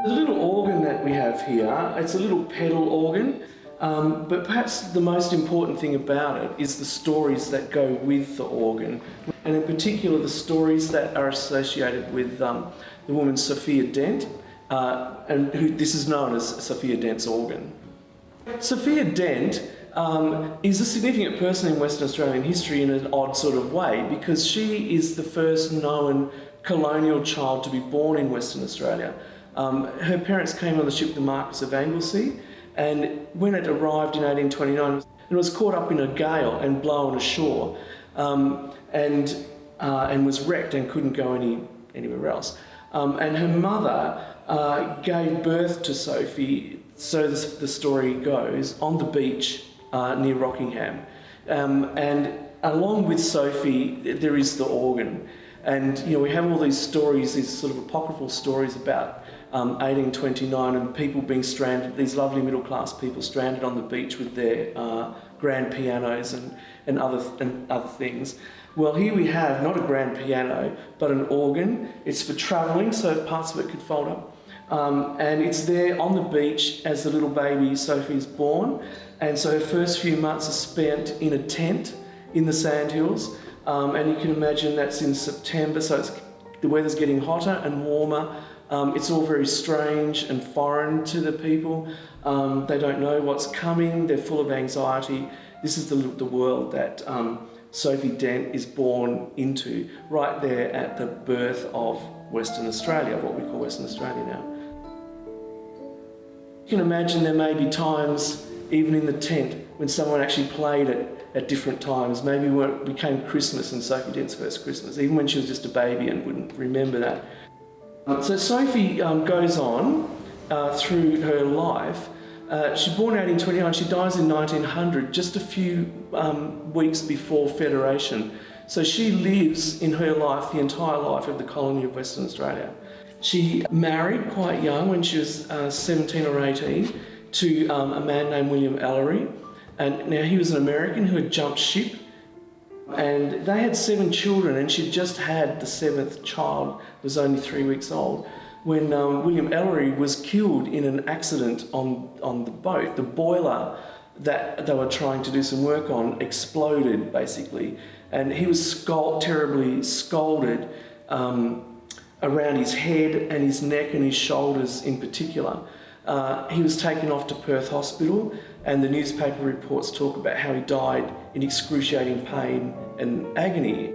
The little organ that we have here, it's a little pedal organ, but perhaps the most important thing about it is the stories that go with the organ, and in particular the stories that are associated with the woman Sophia Dent, and this is known as Sophia Dent's organ. Sophia Dent is a significant person in Western Australian history in an odd sort of way, because she is the first known colonial child to be born in Western Australia. Her parents came on the ship the Marquis of Anglesea, and when it arrived in 1829, it was caught up in a gale and blown ashore, and was wrecked and couldn't go anywhere else. And her mother gave birth to Sophie, so the story goes, on the beach near Rockingham. And along with Sophie, there is the organ. And we have all these stories, these sort of apocryphal stories about 1829 and people being stranded, these lovely middle class people stranded on the beach with their grand pianos and other things. Well, here we have not a grand piano, but an organ. It's for travelling, so parts of it could fold up. And it's there on the beach as the little baby Sophie is born. And so her first few months are spent in a tent in the sandhills. And you can imagine that's in September, so the weather's getting hotter and warmer. It's all very strange and foreign to the people. They don't know what's coming. They're full of anxiety. This is the world that Sophie Dent is born into, right there at the birth of Western Australia, what we call Western Australia now. You can imagine there may be times, even in the tent, when someone actually played it at different times. Maybe when it became Christmas and Sophie Dent's first Christmas, even when she was just a baby and wouldn't remember that. So Sophie goes on through her life. She's born in 1829, she dies in 1900, just a few weeks before Federation. So she lives in her life, the entire life of the colony of Western Australia. She married quite young, when she was 17 or 18, to a man named William Ellery. And now he was an American who had jumped ship, and they had 7 children, and she'd just had the 7th child, was only 3 weeks old, when William Ellery was killed in an accident on the boat. The boiler that they were trying to do some work on exploded, basically, and he was terribly scalded around his head and his neck and his shoulders in particular. He was taken off to Perth Hospital, and the newspaper reports talk about how he died in excruciating pain and agony.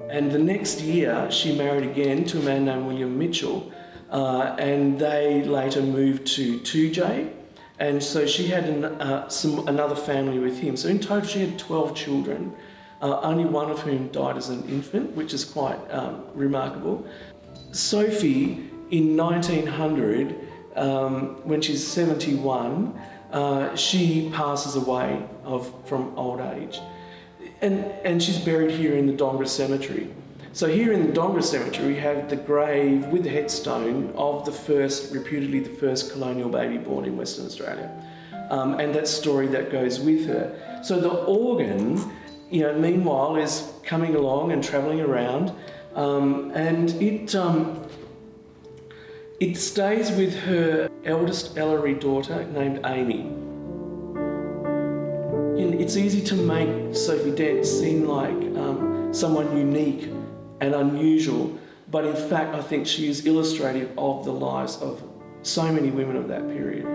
And the next year, she married again to a man named William Mitchell, and they later moved to 2J, and so she had another family with him. So in total, she had 12 children, only one of whom died as an infant, which is quite remarkable. Sophie, in 1900, when she's 71, she passes away from old age. And she's buried here in the Dongra Cemetery. So here in the Dongra Cemetery, we have the grave with the headstone of reputedly the first colonial baby born in Western Australia. And that story that goes with her. So the organ, meanwhile, is coming along and travelling around, and it stays with her eldest Ellery daughter named Amy. It's easy to make Sophie Dent seem like someone unique and unusual, but in fact I think she is illustrative of the lives of so many women of that period.